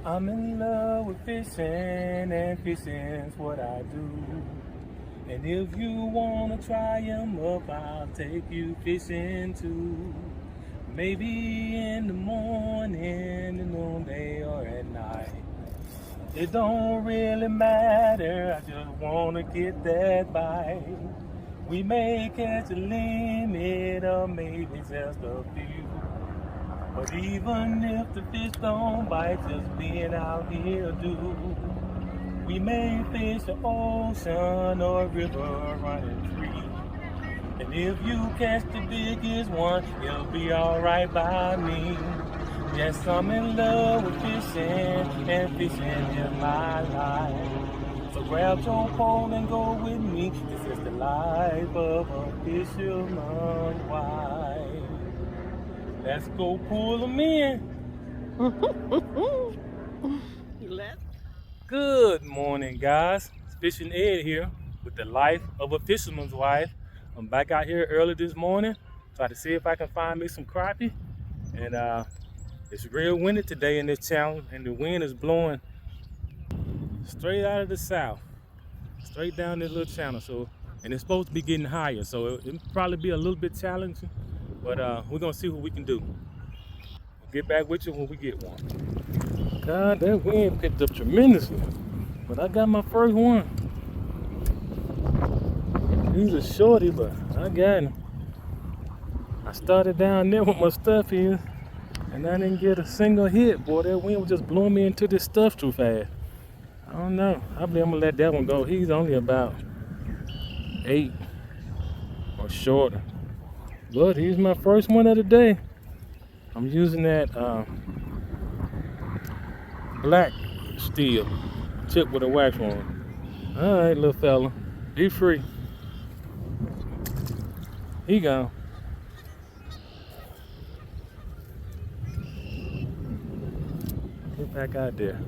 I'm in love with fishing, and fishing's what I do. And if you wanna try 'em up, I'll take you fishing too. Maybe in the morning, the noonday, or at night. It don't really matter, I just wanna get that bite. We may catch a limit, or maybe just a few. But even if the fish don't bite, just being out here do. We may fish the ocean or a river running free. And if you catch the biggest one, it'll be alright by me. Yes, I'm in love with fishing, and fishing is my life. So grab your pole and go with me. This is the life of a fisherman's wife. Let's go pull them in. Good morning, guys. It's Fishin Ed here with the life of a fisherman's wife. I'm back out here early this morning, try to see if I can find me some crappie. And it's real windy today in this channel, and the wind is blowing straight out of the south, straight down this little channel. So, and it's supposed to be getting higher, so it'll probably be a little bit challenging. But we're gonna see what we can do. We'll get back with you when we get one. God, that wind picked up tremendously. But I got my first one. He's a shorty, but I got him. I started down there with my stuff here, and I didn't get a single hit. Boy, that wind was just blowing me into this stuff too fast. I don't know. I believe I'm gonna let that one go. He's only about 8 or shorter. But he's my first one of the day. I'm using that black steel tip with a wax on. All right, little fella, be free. He gone. Get back out there.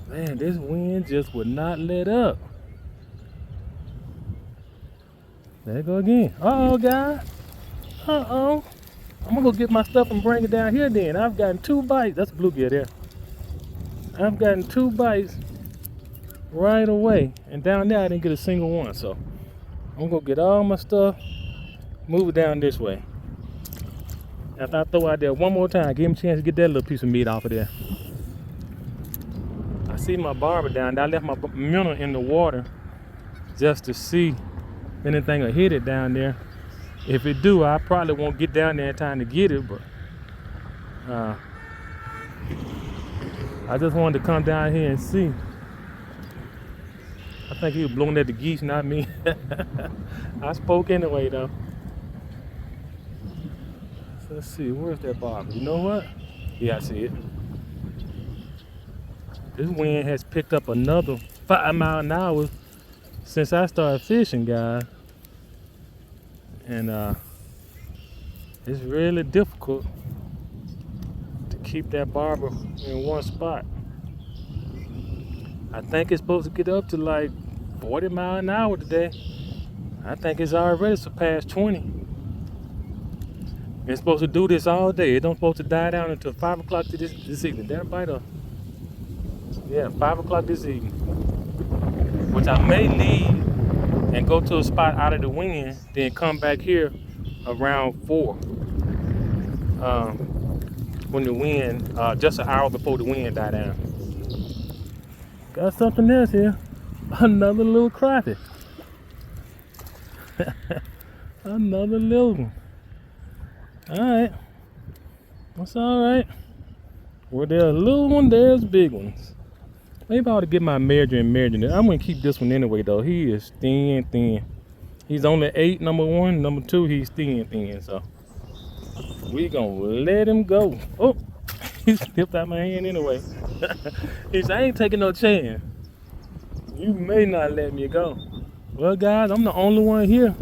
Man, this wind just would not let up. There you go again. Uh-oh, guys. Uh-oh. I'm gonna go get my stuff and bring it down here then. I've gotten 2 bites. That's bluegill there. I've gotten 2 bites right away. And down there I didn't get a single one. So I'm gonna get all my stuff, move it down this way. After I throw out there one more time, give him a chance to get that little piece of meat off of there. I see my barber down there. I left my minnow in the water just to see if anything will hit it down there. If it do, I probably won't get down there in time to get it, but I just wanted to come down here and see. I think he was blowing at the geese, not me. I spoke anyway, though. So let's see, where's that barber? You know what? Yeah, I see it. This wind has picked up another 5 miles an hour since I started fishing, guys. And it's really difficult to keep that barber in one spot. I think it's supposed to get up to like 40 miles an hour today. I think it's already surpassed 20. It's supposed to do this all day. It don't supposed to die down until 5 o'clock this evening. Did I bite her? Yeah, 5 o'clock this evening. Which I may leave and go to a spot out of the wind, then come back here around 4. When the wind, just an hour before the wind die down. Got something else here. Another little crappie. Another little one. Alright. That's alright. Where there's a little one, there's big ones. Maybe I ought to get my margin. I'm gonna keep this one anyway though. He is thin. He's only 8, number 1. Number 2, he's thin. So we gonna let him go. Oh, he slipped out my hand anyway. He said, I ain't taking no chance. You may not let me go. Well, guys, I'm the only one here.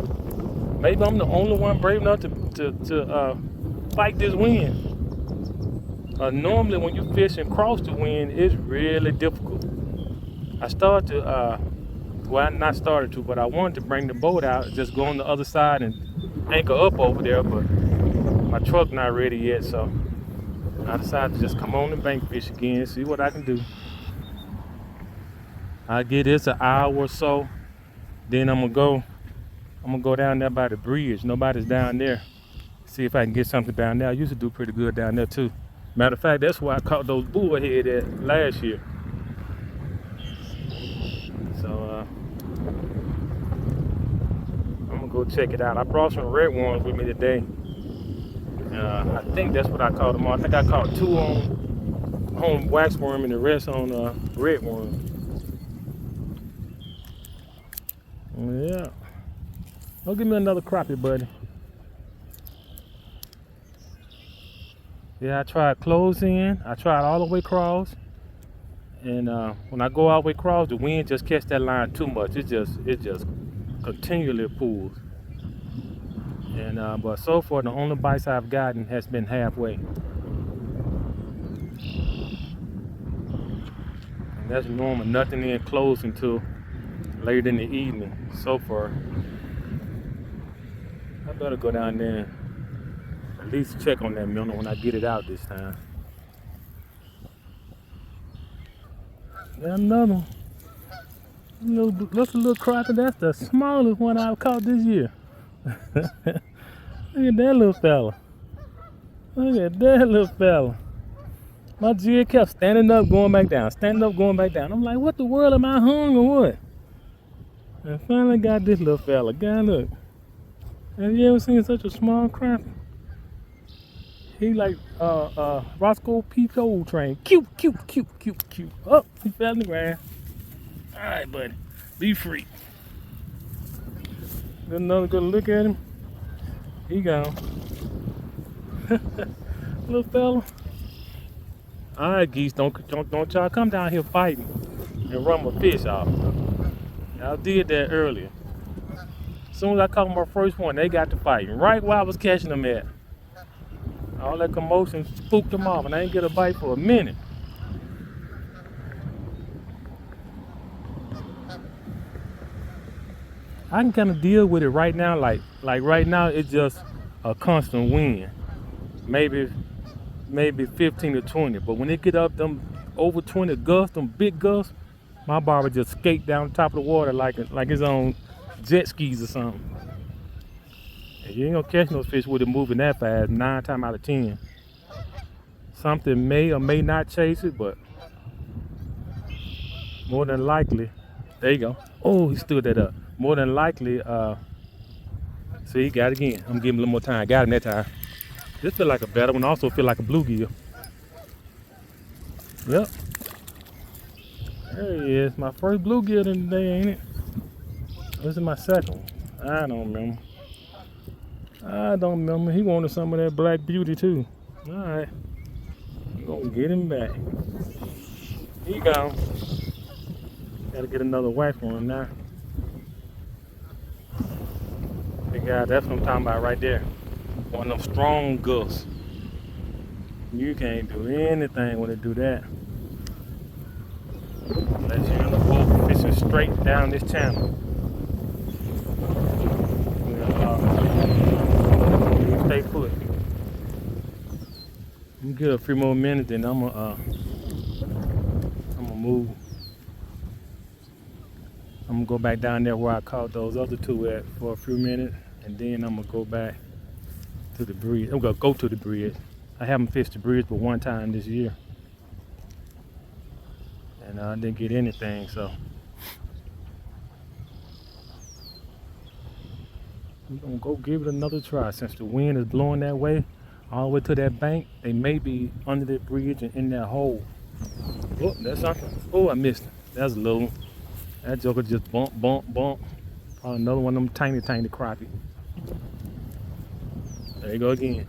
Maybe I'm the only one brave enough to fight this wind. Normally when you fish and cross the wind, it's really difficult. I started to, well, not started to, but I wanted to bring the boat out, just go on the other side and anchor up over there, but my truck not ready yet, so I decided to just come on and bank fish again, see what I can do. I get this an hour or so, then I'm gonna go down there by the bridge. Nobody's down there. See if I can get something down there. I used to do pretty good down there too. Matter of fact, that's where I caught those bullhead at last year. So I'm gonna go check it out. I brought some red ones with me today. I think that's what I caught them on. I think I caught 2 on waxworm and the rest on red worm. Yeah. Oh, give me another crappie, buddy. Yeah, I tried close in. I tried all the way across. And when I go all the way across, the wind just catch that line too much. It just continually pulls. And but so far, the only bites I've gotten has been halfway. And that's normal. Nothing in close until late in the evening. So far, I better go down there and at least check on that minnow when I get it out this time. Got another one. That's a little crappie. That's the smallest one I've caught this year. Look at that little fella. Look at that little fella. My jig kept standing up, going back down. Standing up, going back down. I'm like, what the world, am I hung or what? I finally got this little fella. God, look. Have you ever seen such a small crappie? He like Roscoe P. Coltrane. Cute. Oh, he fell in the ground. Alright, buddy. Be free. Get another good look at him. He gone. Little fella. Alright, geese, don't y'all come down here fighting and run my fish off. Y'all did that earlier. As soon as I caught my first one, they got to fighting. Right where I was catching them at. All that commotion spooked them off, and I didn't get a bite for a minute. I can kind of deal with it right now. Like right now, it's just a constant wind. Maybe 15 to 20. But when it get up them over 20 gusts, them big gusts, my barber just skate down the top of the water like his own jet skis or something. And you ain't gonna catch no fish with it moving that fast 9 times out of 10. Something may or may not chase it, but more than likely, there you go. Oh, he stood that up. More than likely, see, he got it again. I'm giving him a little more time. Got him that time. This feel like a better one. Also feel like a bluegill. Yep. There he is. My first bluegill in the day, ain't it? This is my second one. I don't remember. He wanted some of that black beauty too. All right. I'm gonna get him back. He gone. Gotta get another wax for him now. Big guy, that's what I'm talking about right there. One of them strong gusts. You can't do anything when they do that. Unless you're in the boat fishing straight down this channel. Stay put. I'm good a few more minutes, then I'm gonna move. I'm gonna go back down there where I caught those other 2 at for a few minutes, and then I'm gonna go back to the bridge. I'm gonna go to the bridge. I haven't fished the bridge but one time this year, and I didn't get anything, so I'm gonna go give it another try. Since the wind is blowing that way, all the way to that bank, they may be under that bridge and in that hole. Oh, that's something. Oh, I missed it. That's a little one. That joker just bump. Probably another one of them tiny crappie. There you go again.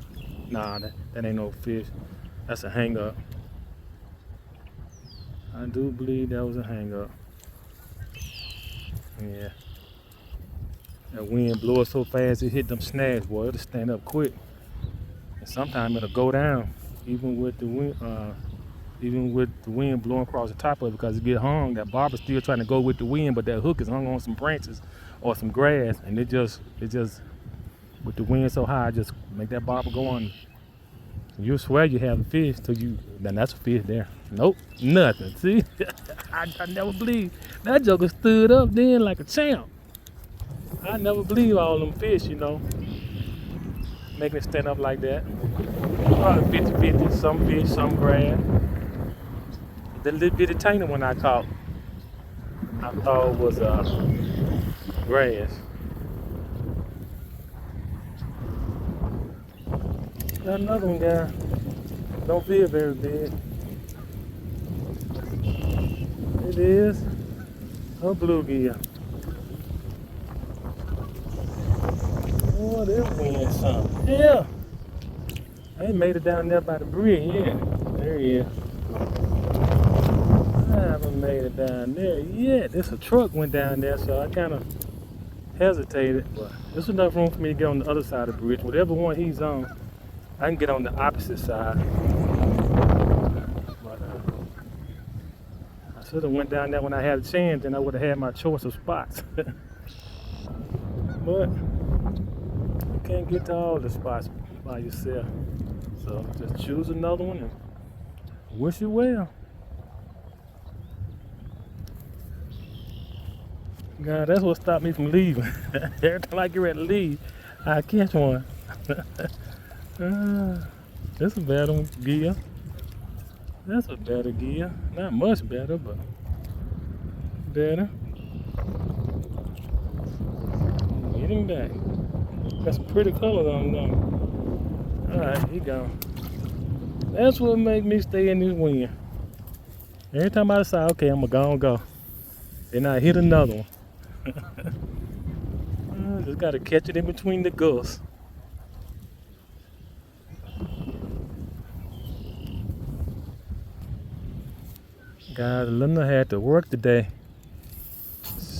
Nah, that ain't no fish. That's a hang up. I do believe that was a hang up. Yeah. That wind blows so fast it hit them snags, boy. It'll stand up quick. And sometimes it'll go down, even with the wind blowing across the top of it, because it get hung. That barber's still trying to go with the wind, but that hook is hung on some branches or some grass, and it just with the wind so high, just make that barber go on. You swear you have a fish till you, then that's a fish there. Nope, nothing. See, I never believe that joker stood up then like a champ. I never believe all them fish, making it stand up like that. Probably 50-50, some fish, some grass. The little bitty tiny one I caught, I thought was grass. Got another one, guy. Don't feel very big. It is a bluegill. Oh, they're winning something. Yeah. They made it down there by the bridge. Yeah. There he is. I haven't made it down there yet. This a truck went down there, so I kind of hesitated. But there's enough room for me to get on the other side of the bridge. Whatever one he's on, I can get on the opposite side. But I should have went down there when I had a chance, and I would have had my choice of spots. But you can't get to all the spots by yourself. So just choose another one and wish you well. God, that's what stopped me from leaving. Every time I get ready to leave, I catch one. That's a better one, gear. That's a better gear. Not much better, but better. Get him back. Got some pretty colors on them. Alright, he gone. That's what make me stay in this wind. Every time I decide, okay, I'm gonna go. Then I hit another one. Just gotta catch it in between the gulls. Guys, Linda had to work today.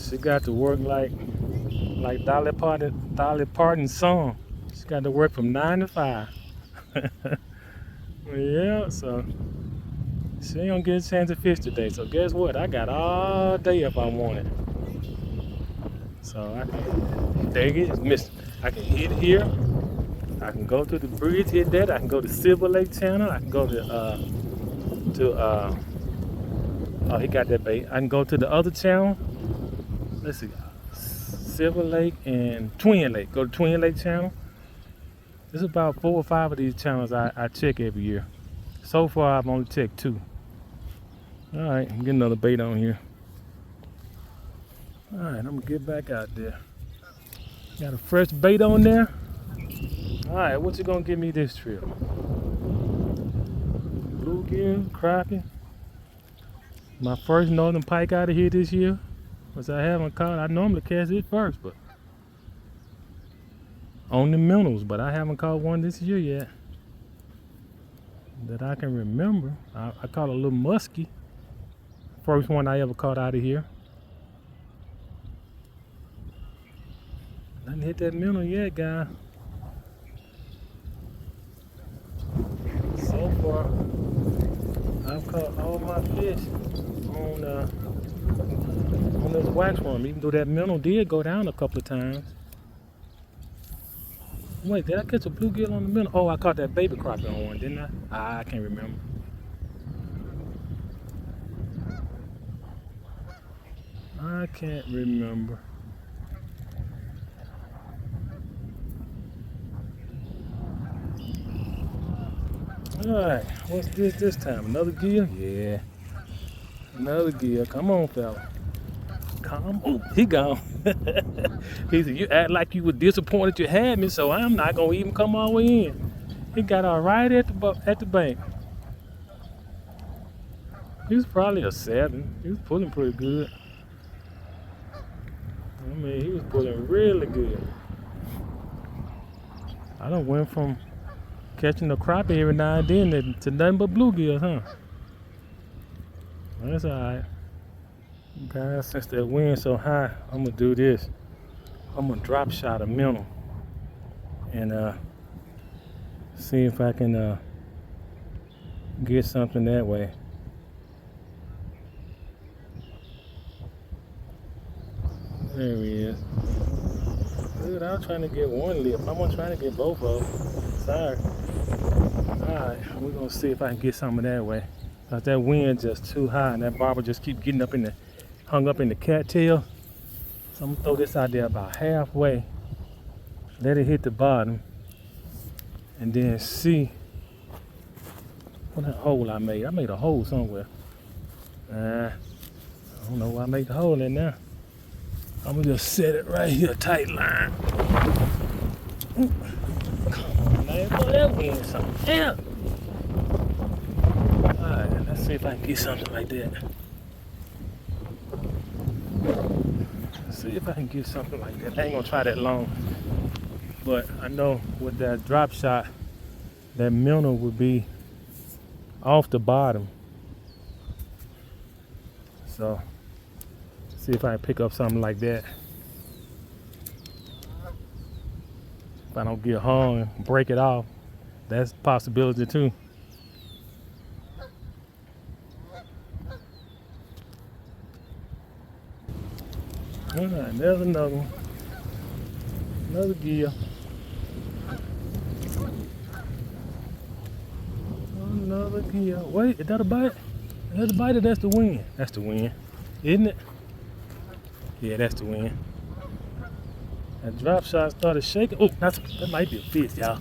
She got to work like Dolly Parton's song. She got to work from 9 to 5. Yeah, so she ain't gonna get a chance to fish today. So guess what? I got all day if I want it. So I can take it, miss. I can hit here. I can go to the bridge, hit that. I can go to Silver Lake Channel. I can go to oh, he got that bait. I can go to the other channel. Let's see, Silver Lake and Twin Lake. Go to Twin Lake Channel. There's about 4 or 5 of these channels I check every year. So far, I've only checked 2. All right, I'm getting another bait on here. All right, I'm gonna get back out there. Got a fresh bait on there. All right, what you gonna give me this trip? Bluegill, crappie. My first northern pike out of here this year, which I haven't caught. I normally catch it first, but on the minnows, but I haven't caught one this year yet that I can remember. I caught a little muskie. First one I ever caught out of here. I didn't hit that minnow yet, guy. So far, I've caught all my fish on this wax worm, even though that minnow did go down a couple of times. Wait, did I catch a bluegill on the minnow? Oh, I caught that baby crappie on one, didn't I? I can't remember. I can't remember. Alright, what's this time? Another gill? Yeah. Another gill. Come on, fella. Come on. He gone. He said, you act like you were disappointed you had me, so I'm not going to even come all the way in. He got all right at the bank. He was probably a 7. He was pulling pretty good. I mean, he was pulling really good. I done went from catching a crappie every now and then to nothing but bluegills, huh? That's alright. Guys, since that wind so high, I'm gonna do this. I'm gonna drop shot a minnow and see if I can get something that way. There he is. Dude, I was trying to get one lip. I'm gonna try to get both of them. Sorry. Alright, we're gonna see if I can get some of that way. Cause that wind just too high and that barber just keep getting up in the, hung up in the cattail. So I'm gonna throw this out there about halfway. Let it hit the bottom. And then see what that hole I made. I made a hole somewhere. I don't know where I made the hole in there. I'm gonna just set it right here, tight line. Come on, man. Boy, that wind something else. Alright, let's see if I can get something like that. Let's see if I can get something like that. I ain't gonna try that long. But I know with that drop shot, that minnow would be off the bottom. So, see if I can pick up something like that. If I don't get hung and break it off, that's a possibility too. Alright, there's another one. Another gear. Another gear. Wait, is that a bite? Is that a bite or that's the wind? That's the wind, isn't it? Yeah, that's the wind. That drop shot started shaking. Oh, that might be a fish, y'all.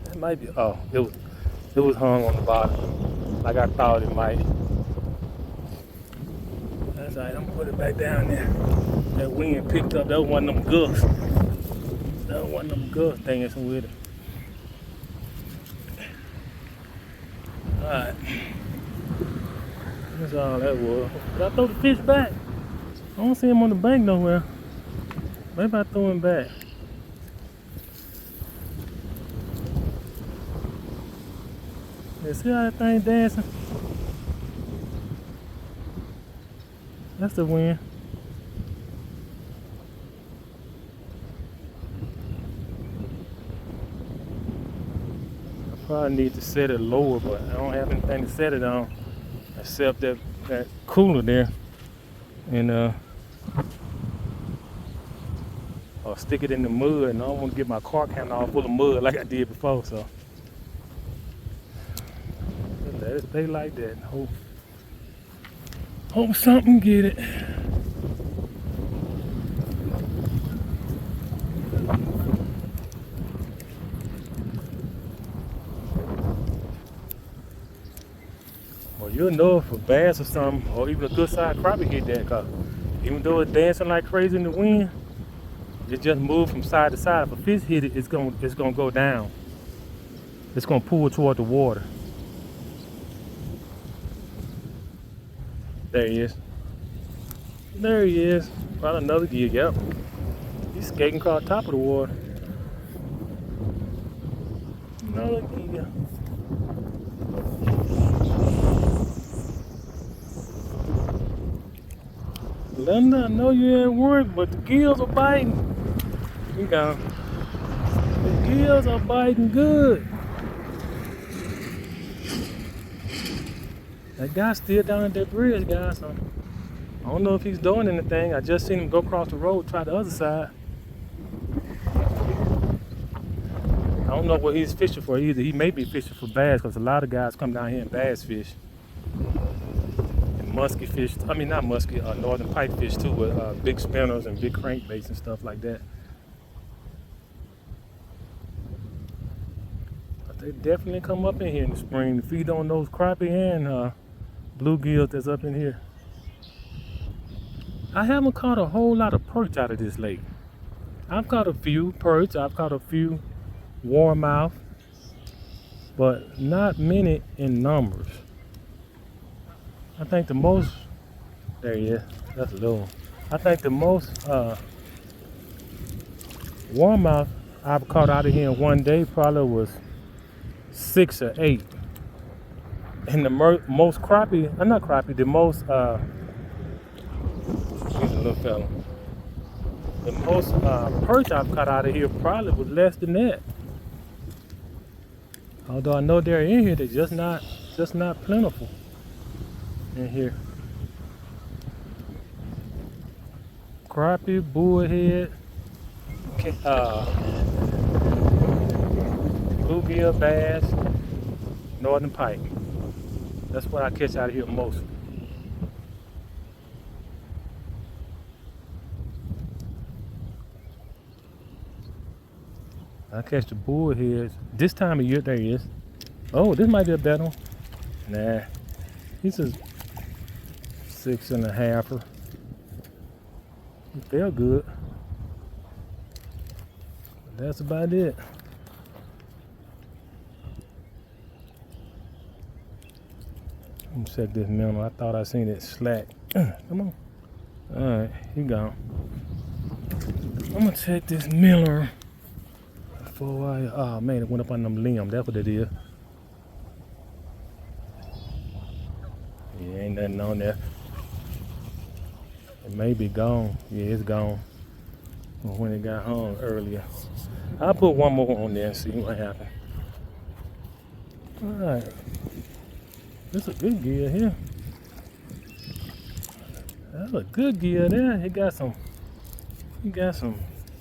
That might be. Oh, it was hung on the bottom, like I thought it might. That's alright. I'm gonna put it back down there. That wind picked up. That was one of them gusts. That was one of them gust things with it. Alright. That's all that was. Did I throw the fish back? I don't see him on the bank nowhere. Maybe I threw him back. You see how that thing dancing? That's the wind. I probably need to set it lower, but I don't have anything to set it on except that cooler there. And I'll stick it in the mud, and I don't want to get my car can all full of mud like I did before, so let it stay like that. Hope something get it. Well, you'll know if a bass or something, or even a good sized crappie hit that, cause even though it's dancing like crazy in the wind, it just moves from side to side. If a fish hit it, it's gonna go down. It's gonna pull toward the water. There he is. There he is. Probably another gear, yep. He's skating across the top of the water. Another gear. Linda, I know you're at work, but the gills are biting. You go. The gills are biting good. That guy's still down at that bridge, guys. So I don't know if he's doing anything. I just seen him go across the road, try the other side. I don't know what he's fishing for either. He may be fishing for bass, because a lot of guys come down here and bass fish. And musky fish, I mean not musky, northern pipefish too, with big spinners and big crankbaits and stuff like that. But they definitely come up in here in the spring to feed on those crappie and bluegills that's up in here. I haven't caught a whole lot of perch out of this lake. I've caught a few perch, I've caught a few warmouth, but not many in numbers. I think the most, there he is, that's a little one. I think the most warmouth I've caught out of here in one day probably was 6 or 8. And the most crappie, not crappie, the most, he's a little fella. The most perch I've caught out of here probably was less than that. Although I know they're in here, they're just not plentiful in here. Crappie, bullhead, bluegill, bass, northern pike. That's what I catch out here most. I catch the bullheads. This time of year there is. Oh, this might be a better one. Nah, he's a 6.5-er. He felt good. But that's about it. Let me check this minnow. I thought I seen it slack. Come on. Alright, he gone. I'm gonna check this minnow before I. Oh man, it went up on them limbs. That's what it is. Yeah, ain't nothing on there. It may be gone. Yeah, it's gone. When it got hung earlier. I'll put one more on there and see what happens. Alright. This is a good gear here. That's a good gear there. He got some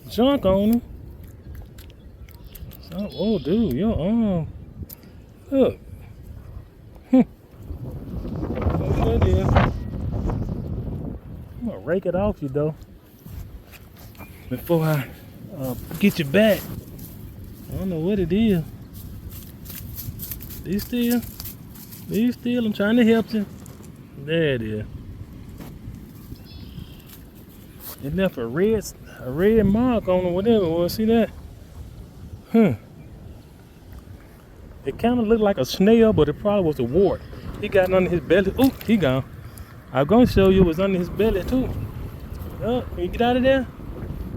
junk on him. So, oh dude, your arm. Look. Look at this. I'm gonna rake it off you though. Before I get you back. I don't know what it is. Be still. Be still. I'm trying to help you. There it is. It left a red mark on it, whatever it was. See that? It kind of looked like a snail, but it probably was a wart. He got it under his belly. Ooh, he gone. I was gonna show you it was under his belly too. Oh, can you get out of there?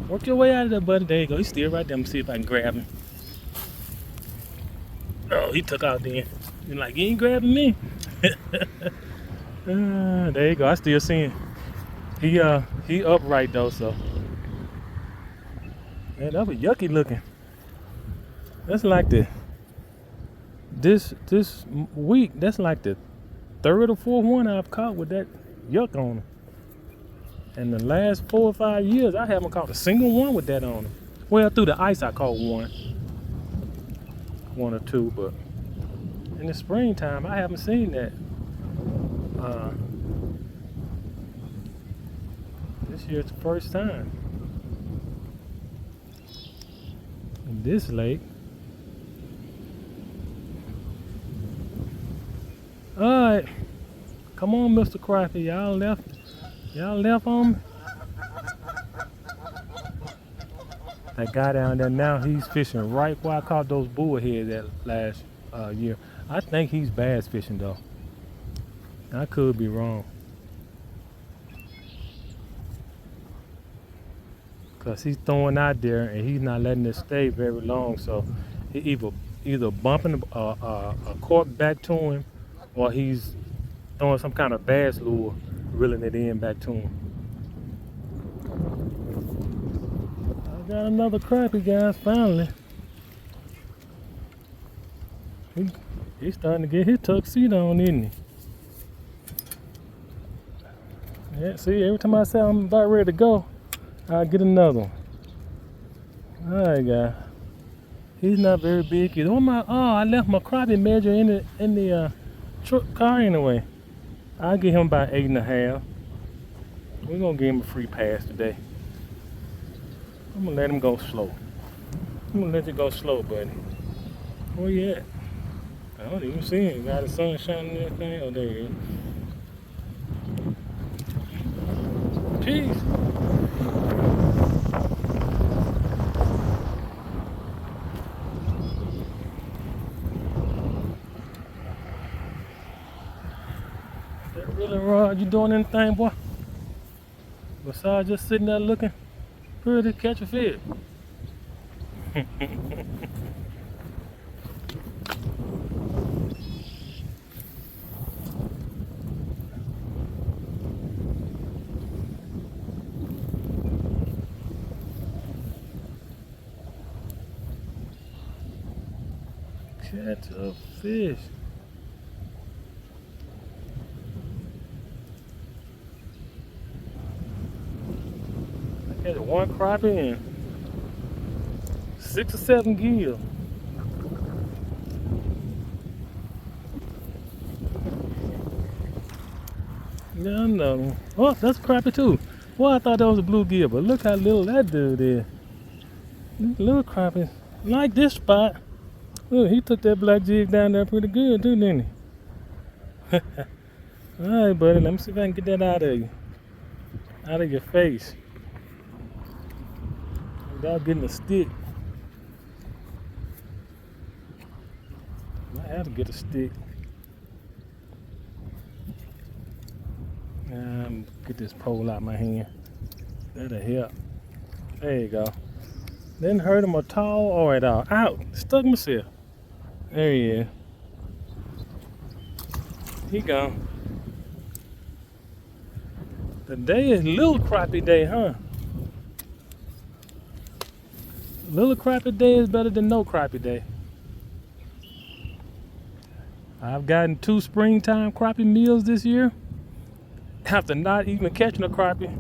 Work your way out of there, buddy. There you go. He's still right there. I'm gonna see if I can grab him. Oh, he took out then. You're like, you ain't grabbing me. There you go. I still see him. He upright though, so. Man, that was yucky looking. That's like this week. That's like the third or fourth one I've caught with that yuck on him. And the last 4 or 5 years, I haven't caught a single one with that on him. Well, through the ice, I caught one or two, but in the springtime, I haven't seen that. This year's the first time. In this lake. Alright. Come on, Mr. Crappie. Y'all left on me? That guy down there now, he's fishing right where I caught those bullheads that last year. I think he's bass fishing though. I could be wrong. Cause he's throwing out there and he's not letting it stay very long. So he either bumping a cork back to him, or he's throwing some kind of bass lure, reeling it in back to him. I got another crappie, guys, finally. He's starting to get his tuxedo on, isn't he? Yeah, see, every time I say I'm about ready to go, I'll get another one. Alright, guys. He's not very big either. I left my crappie measure in the car anyway. I'll give him about 8.5. We're gonna give him a free pass today. I'm gonna let him go slow. I'm gonna let you go slow, buddy. Where you at? I don't even see him. Got the sun shining and everything. Oh, there he is. Peace. That really Rod, you doing anything, boy? Besides just sitting there looking pretty, catch a fish. Catch a fish. I catch one crappie and 6 or 7 gills. Yeah, another one. Oh, that's a crappie too. Well, I thought that was a bluegill, but look how little that dude is. Little crappie. Like this spot. Look, he took that black jig down there pretty good too, didn't he? Alright, buddy, let me see if I can get that out of you. Out of your face. Without getting a stick. I have to get a stick. Get this pole out my hand. That'll help. There you go. Didn't hurt him at all or at all. Out! Stuck myself. There he is. He gone. Today is little crappie day, huh? Little crappie day is better than no crappie day. I've gotten 2 springtime crappie meals this year. After not even catching a crappie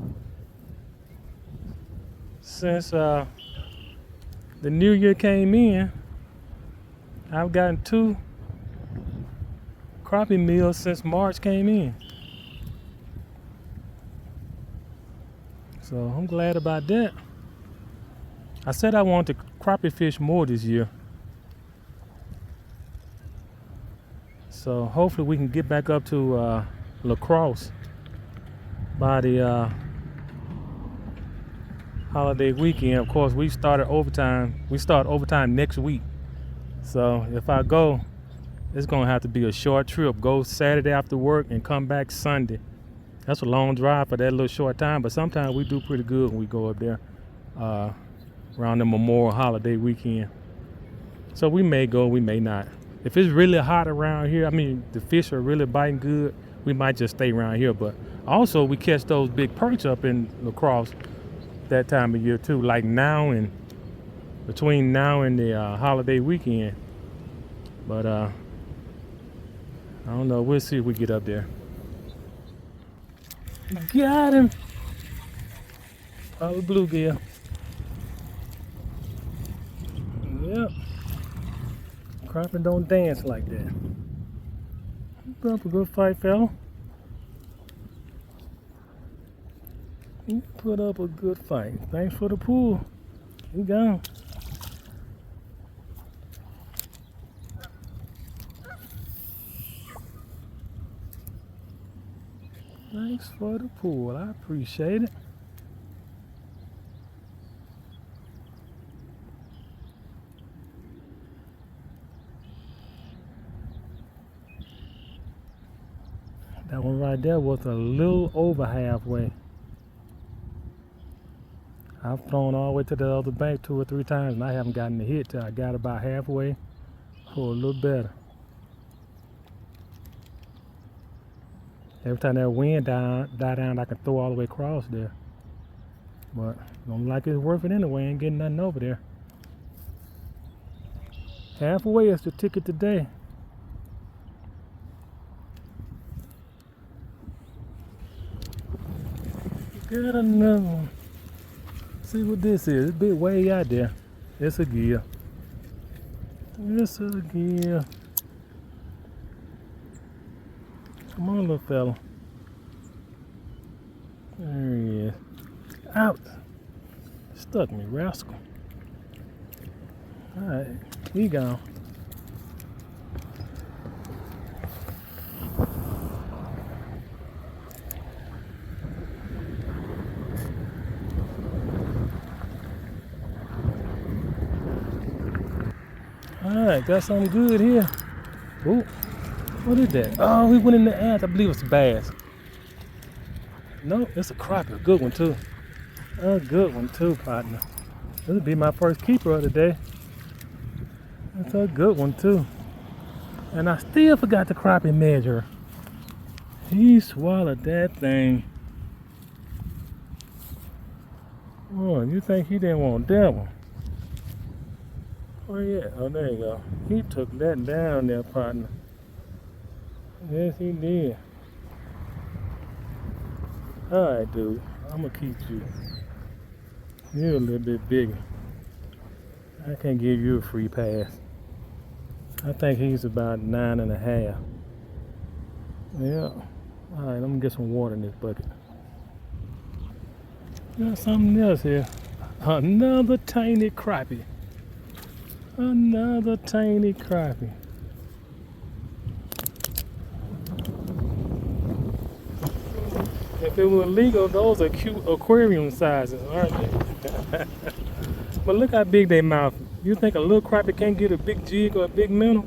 since the new year came in. I've gotten 2 crappie meals since March came in. So I'm glad about that. I said I wanted to crappie fish more this year. So hopefully we can get back up to La Crosse by the holiday weekend. Of course, we start overtime next week. So if I go, it's gonna have to be a short trip. Go Saturday after work and come back Sunday. That's a long drive for that little short time, but sometimes we do pretty good when we go up there around the Memorial holiday weekend. So we may go, we may not. If it's really hot around here, I mean the fish are really biting good, we might just stay around here. But also we catch those big perch up in La Crosse that time of year too, like now and between now and the holiday weekend. But I don't know, we'll see if we get up there. Got him! Probably bluegill. Yep. Crappie don't dance like that. Put up a good fight, fella. You put up a good fight. Thanks for the pull. You gone. Thanks for the pull. I appreciate it. That one right there was a little over halfway. I've thrown all the way to the other bank 2 or 3 times and I haven't gotten the hit till I got about halfway or a little better. Every time that wind die down, I can throw all the way across there. But don't like it's worth it anyway, ain't getting nothing over there. Halfway is the ticket today. Got another one. See what this is. It's a bit way out there. It's a gill. It's a gill. Come on, little fella. There he is. Out. Stuck me, rascal. Alright, he gone. Alright, got something good here. Ooh, what is that? Oh, he went in the ass. I believe it's a bass. No, it's a crappie. A good one too. A good one too, partner. This will be my first keeper of the day. It's a good one too. And I still forgot the crappie measure. He swallowed that thing. Oh, you think he didn't want that one? Oh yeah, oh there you go. He took that down there, partner. Yes, he did. Alright, dude, I'm gonna keep you. You're a little bit bigger. I can't give you a free pass. I think he's about 9.5. Yeah. Alright, let me get some water in this bucket. Got something else here. Another tiny crappie. Another tiny crappie. If it was legal, those are cute aquarium sizes, aren't they? But look how big they mouth. You think a little crappie can't get a big jig or a big minnow?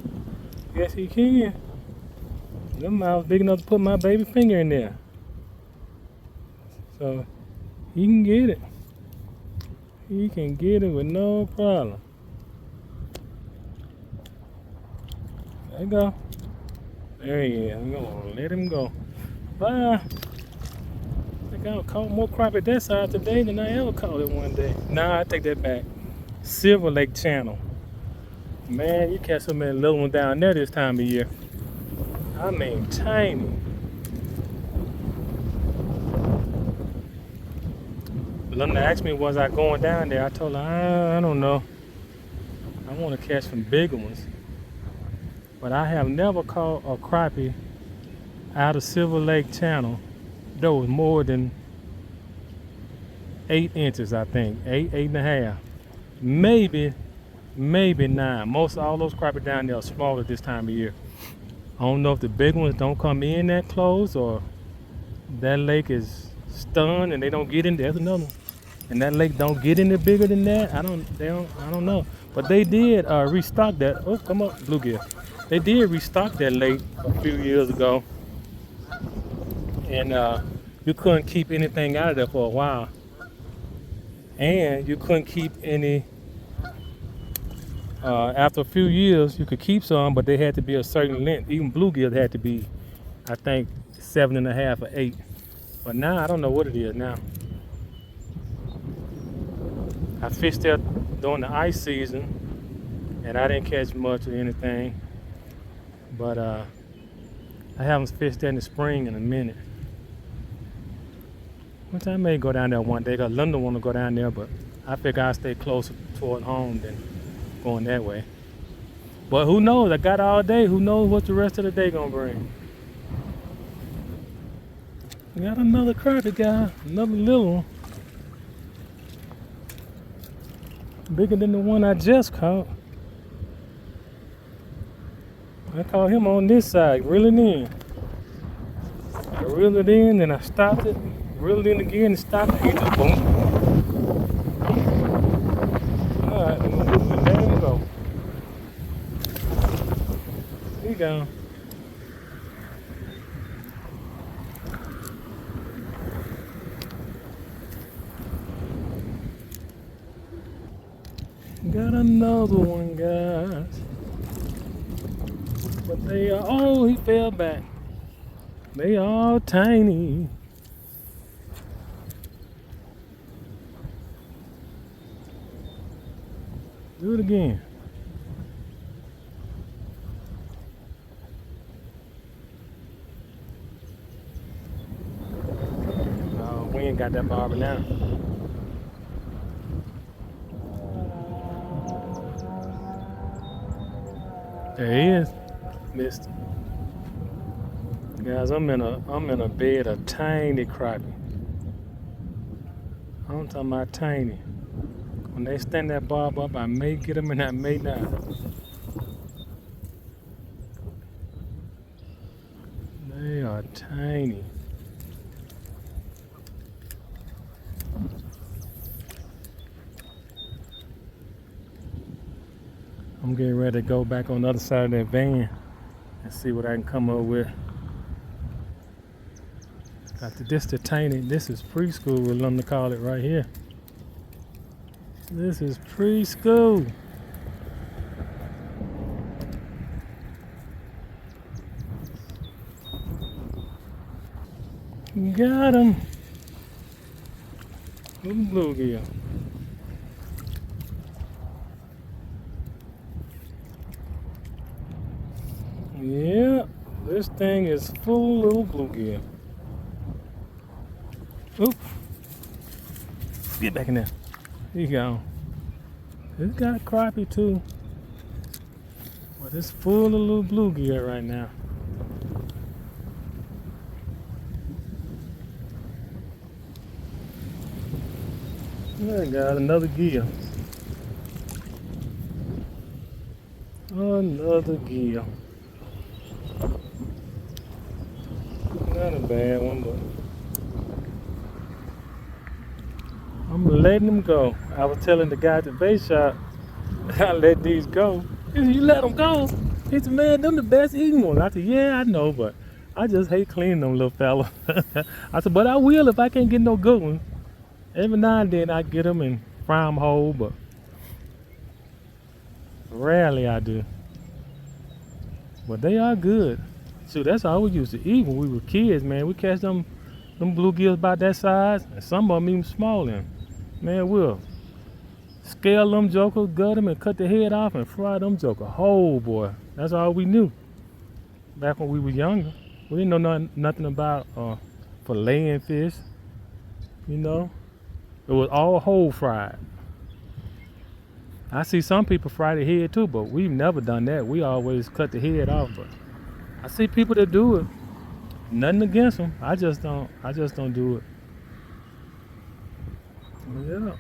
Yes, he can. Them mouths big enough to put my baby finger in there. So he can get it. He can get it with no problem. There you go. There he is. I'm gonna let him go. Bye. I think I caught more crappie that side today than I ever caught it one day. Nah, I take that back. Silver Lake Channel. Man, you catch so many little ones down there this time of year. I mean, tiny. Linda asked me, was I going down there? I told her, I don't know. I want to catch some bigger ones. But I have never caught a crappie out of Silver Lake Channel that was more than 8 inches, I think. 8.5. Maybe 9. Most all those crappie down there are smaller this time of year. I don't know if the big ones don't come in that close or that lake is stunned and they don't get in. There's another one. And that lake don't get any bigger than that. I don't know. But they did restock that. Oh, come on, bluegill. They did restock that lake a few years ago. And you couldn't keep anything out of there for a while. And you couldn't keep any, after a few years, you could keep some, but they had to be a certain length. Even bluegill had to be, I think, 7.5 or 8. But now, I don't know what it is now. I fished there during the ice season, and I didn't catch much or anything. But I haven't fished there in the spring in a minute. Which I may go down there one day, because Linda want to go down there, but I figure I'll stay closer toward home than going that way. But who knows? I got all day. Who knows what the rest of the day gonna bring? We got another crappie, guy. Another little one. Bigger than the one I just caught. I caught him on this side, reeling in. I reeled it in, then I stopped it. Reeled in again and stopped it. He just boom. Alright, there you go. He gone. Got another one, guys. But they are, oh, he fell back. They are tiny. Do it again. Oh, we ain't got that barber now. There he is. Missed him. Guys, I'm in a bed of tiny crappie. I'm talking about tiny. When they stand that barb up, I may get them and I may not. They are tiny. I'm getting ready to go back on the other side of that van and see what I can come up with. This the tiny, this is preschool, we're going to call it right here. This is preschool. Got him. Little bluegill. Yeah, this thing is full little bluegill. Oop. Get back in there. There you go. It's got a crappie too. But it's full of little bluegill right now. I got another gear. Another gear. Not a bad one, but I'm letting them go. I was telling the guy at the bait shop, I let these go. He said, you let them go? He said, man, them the best eating ones. I said, yeah, I know, but I just hate cleaning them little fella. I said, but I will if I can't get no good ones. Every now and then I get them and fry them whole, but rarely I do. But they are good. Shoot, that's all we used to eat when we were kids, man. We catch them bluegills about that size, and some of them even smaller. Man, we'll scale them jokers, gut them, and cut the head off and fry them jokers whole, boy. That's all we knew back when we were younger. We didn't know nothing about filleting fish, you know. It was all whole fried. I see some people fry the head too, but we've never done that. We always cut the head off, but I see people that do it. Nothing against them. I just don't do it. Yeah.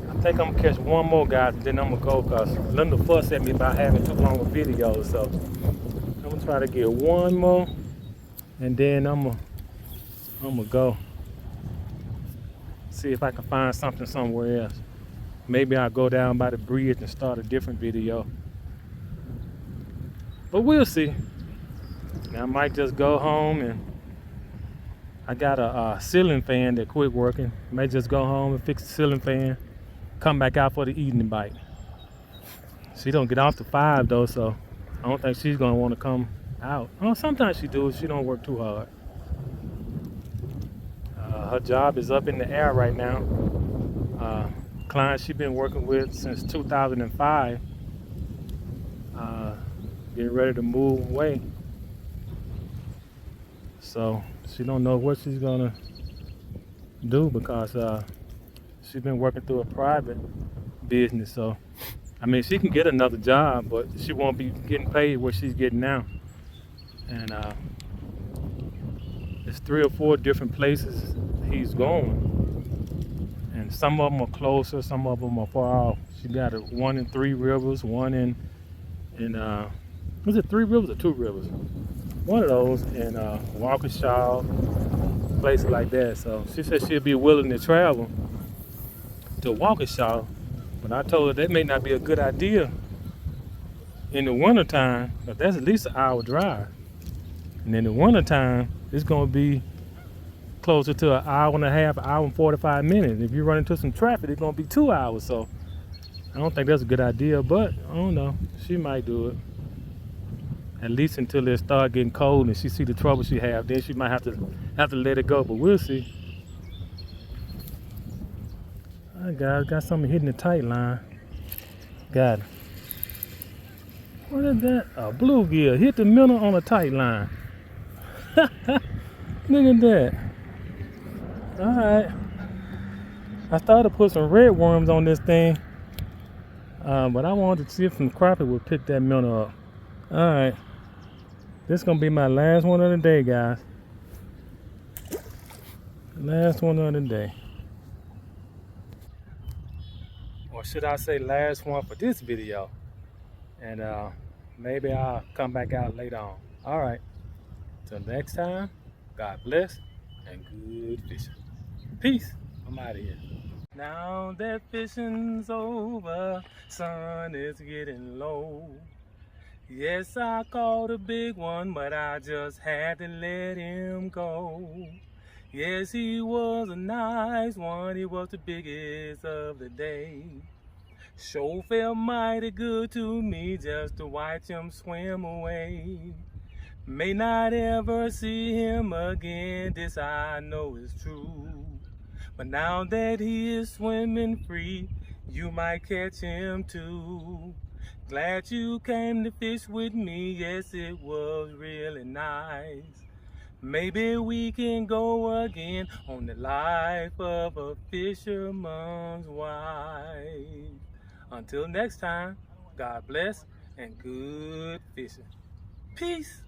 I think I'm gonna catch one more, guys, and then I'm gonna go, because Linda fuss at me about having too long of videos. So I'm gonna try to get one more, and then I'm gonna go see if I can find something somewhere else. Maybe I'll go down by the bridge and start a different video. But we'll see. Now I might just go home, and I got a ceiling fan that quit working. May just go home and fix the ceiling fan, come back out for the evening bite. She don't get off to 5 though, so I don't think she's gonna want to come out. Well, sometimes she do. She don't work too hard. Her job is up in the air right now. Client she's been working with since 2005, getting ready to move away. So she don't know what she's gonna do, because she's been working through a private business. So I mean, she can get another job, but she won't be getting paid what she's getting now. And there's 3 or 4 different places he's going, and some of them are closer, some of them are far off. She got one in 3 Rivers, one in was it 3 Rivers or 2 Rivers? One of those in Waukesha, places like that. So she said she'd be willing to travel to Waukesha, but I told her that may not be a good idea in the wintertime, but that's at least an hour drive. And in the wintertime, it's gonna be closer to an hour and a half, hour and 45 minutes. If you run into some traffic, it's gonna be 2 hours. So I don't think that's a good idea, but I don't know. She might do it. At least until it start getting cold and she see the trouble she have, then she might have to let it go. But we'll see. All right, guys, got something hitting the tight line. Got it. What is that? A bluegill hit the minnow on a tight line. Look at that. All right. I started to put some red worms on this thing, but I wanted to see if some crappie would pick that minnow up. All right. This is gonna be my last one of the day, guys. Last one of the day. Or should I say last one for this video. And maybe I'll come back out later on. All right. Till next time, God bless and good fishing. Peace. I'm out of here. Now that fishing's over, sun is getting low. Yes, I caught a big one, but I just had to let him go. Yes, he was a nice one. He was the biggest of the day. Sure felt mighty good to me just to watch him swim away. May not ever see him again, this I know is true. But now that he is swimming free, you might catch him too. Glad you came to fish with me, yes, it was really nice. Maybe we can go again on the life of a fisherman's wife. Until next time, God bless and good fishing. Peace.